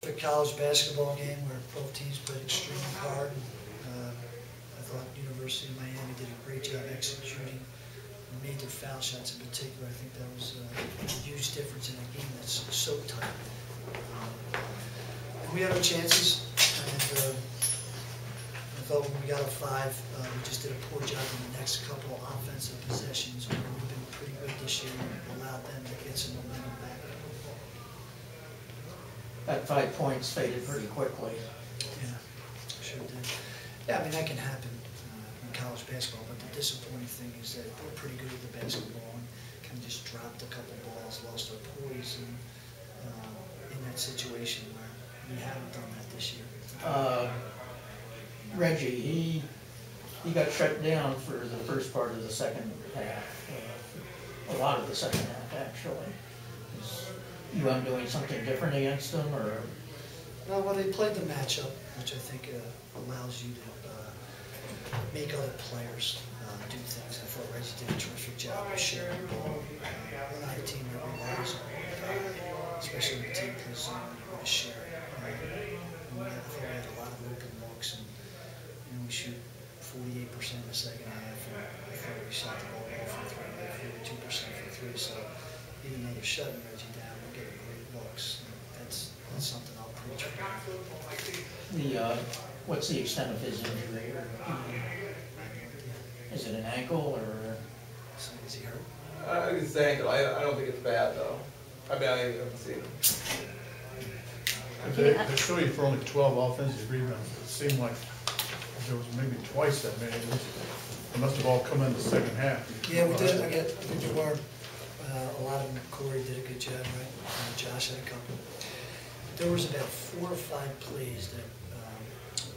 A college basketball game where both teams played extremely hard. I thought University of Miami did a great job executing and made their foul shots in particular. I think that was a huge difference in a game that's so tight. And we had our chances, and I thought when we got a 5, we just did a poor job in the next couple of offensive possessions. We've been pretty good this year and allowed them to get some momentum back. That 5 points faded pretty quickly. Yeah, sure did. Yeah, I mean, that can happen in college basketball, but the disappointing thing is that we're pretty good at the basketball and kind of just dropped a couple balls, lost our poise in that situation where we haven't done that this year. Reggie, he got shut down for the first part of the second half, a lot of the second half, actually. You doing something different against them, or? No, well, they played the matchup, which I think allows you to make other players do things. I thought Reggie did a terrific job of sharing the ball. We're not a team that relies on especially when the team plays zone, you're going to share it. I thought we had a lot of open looks, and we shoot 48% in the second half, and I thought we shot the ball well from 3, like 42% from 3. So even though they're shutting Reggie down, we're getting great looks. That's something I'll preach about. What's the extent of his injury? Is it an ankle, or? Is he hurt? It's the ankle. I don't think it's bad, though. I mean, I haven't seen him. They're showing for only 12 offensive rebounds. It seemed like there was maybe twice that many. They must have all come in the second half. Yeah, we did. I think there were a lot of them. Corey did a good job, right? Josh had a couple. There was about 4 or 5 plays that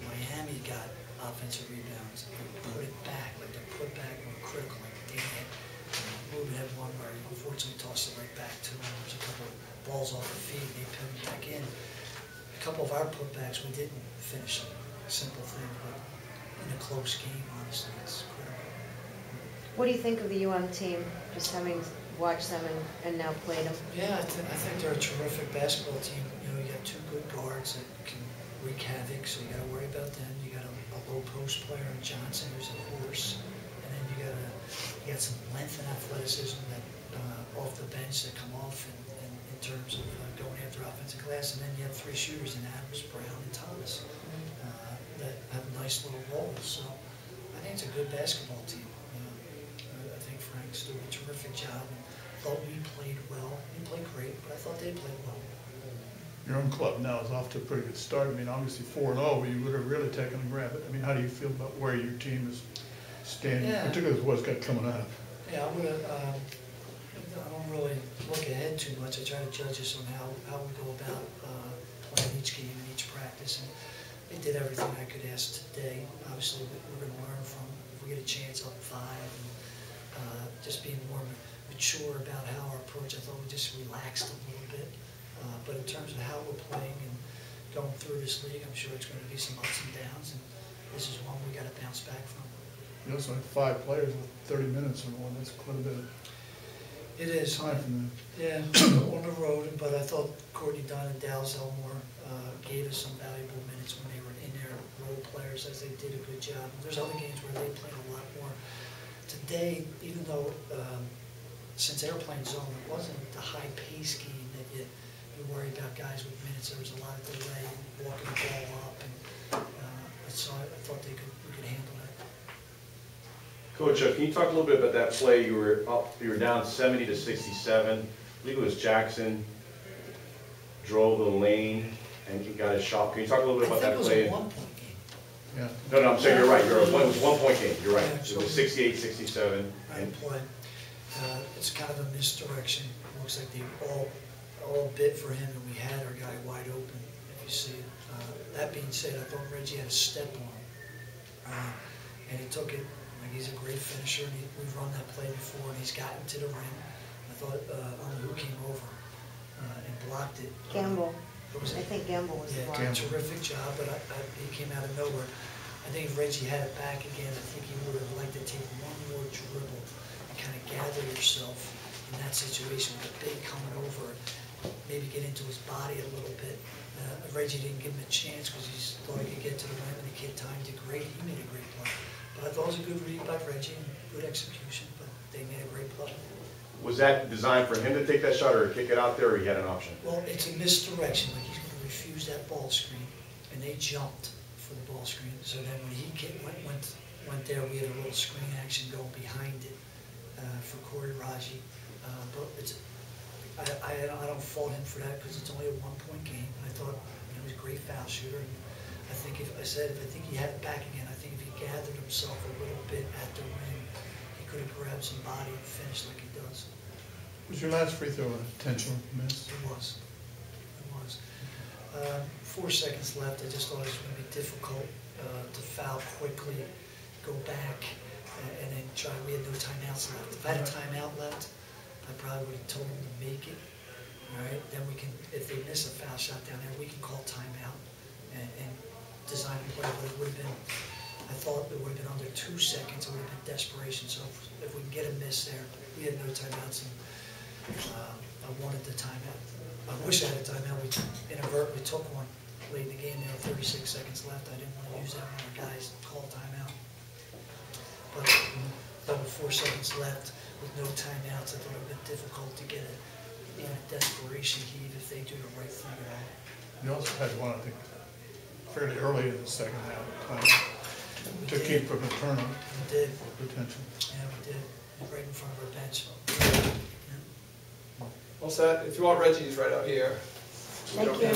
Miami got offensive rebounds and put it back, like their putback were critical. Like they had, Ruben had one where he unfortunately tossed it right back to him. There was a couple of balls off the feet, and they put it back in. A couple of our putbacks, we didn't finish them. Simple thing, but in a close game, honestly, it's critical. What do you think of the team, just having watched them and now played them? Yeah, I think they're a terrific basketball team. You got 2 good guards that can wreak havoc, so you got to worry about them. You got a low post player in Johnson who's a horse, and then you got some length and athleticism that off the bench that come off in terms of going after offensive glass, and then you have 3 shooters in Adams, Brown, and Thomas that have nice little roles. So I think it's a good basketball team. I think Frank's doing a terrific job, and thought we played well. We played great, but I thought they played well. Your own club now is off to a pretty good start. I mean, obviously 4-0, you would have really taken a grab at it. I mean, how do you feel about where your team is standing, particularly with what's got coming up? Yeah, I don't really look ahead too much. I try to judge us on how we go about playing each game and each practice. And they did everything I could ask today. Obviously, we're going to learn from if we get a chance up 5 and just being more mature about how our approach. I thought we just relaxed a little bit. But in terms of how we're playing and going through this league, I'm sure it's going to be some ups and downs, and this is one we got to bounce back from. You also had 5 players with 30 minutes or more. That's quite a bit of it is time from them. Yeah, on the road, but I thought Courtney Dunn and Dallas Elmore gave us some valuable minutes when they were in their role players, as they did a good job. There's other games where they played a lot more. Today, even though since they were playing zone, it wasn't the high-pace game that you worry about guys with minutes. There was a lot of delay, walking the ball up, and so I thought we could handle that. Coach, can you talk a little bit about that play? You were down 70-67. I believe it was Jackson drove the lane and he got his shot. Can you talk a little bit about that play? I think it was a 1-point game. Yeah. No, I'm saying you're right. It was a 1-point game. You're right. It was 68-67. Right play. It's kind of a misdirection. It looks like they all bit for him, and we had our guy wide open, if you see it. That being said, I thought Reggie had a step on him, and he took it. Like, he's a great finisher, and we've run that play before, and he's gotten to the rim. I thought Donahue came over and blocked it. Gamble. I think Gamble was the blocker. Terrific job, but he came out of nowhere. I think if Reggie had it back again, I think he would have liked to take one more dribble and kind of gather yourself in that situation with the big coming over maybe get into his body a little bit. Reggie didn't give him a chance because he thought he could get to the rim, and the kid timed it great. He made a great play. But I thought it was a good read by Reggie and good execution, but they made a great play. Was that designed for him to take that shot or kick it out there, or he had an option? Well, it's a misdirection, like he's gonna refuse that ball screen, and they jumped for the ball screen. So then when he went there, we had a little screen action going behind it for Corey Raji. But it's, I don't fault him for that because it's only a 1-point game. I thought he's a great foul shooter. And I think if he had it back again, I think if he gathered himself a little bit at the rim, he could have grabbed some body and finished like he does. Was your last free throw an intentional miss? It was. It was. 4 seconds left. I just thought it was going to be difficult to foul quickly, go back, and then try. We had no timeouts left. If I had a timeout left, I probably would have told them to make it. All right, then we can, if they miss a foul shot down there, we can call timeout and design a play. But it would have been, I thought it would have been under 2 seconds. It would have been desperation. So if we can get a miss there, we had no timeouts, and I wanted the timeout. I wish I had a timeout. We inadvertently took one late in the game. There were 36 seconds left. I didn't want to use that when our guys called timeout. But with 4 seconds left, with no timeouts, I thought it would have been difficult to get a desperation heave if they do the right thing at all. You also had one, I think, fairly early in the second half, to keep from a turnover. We did. Potential. Yeah, we did. Right in front of our bench. Well, Seth, if you want Reggie, he's right out here. Thank you.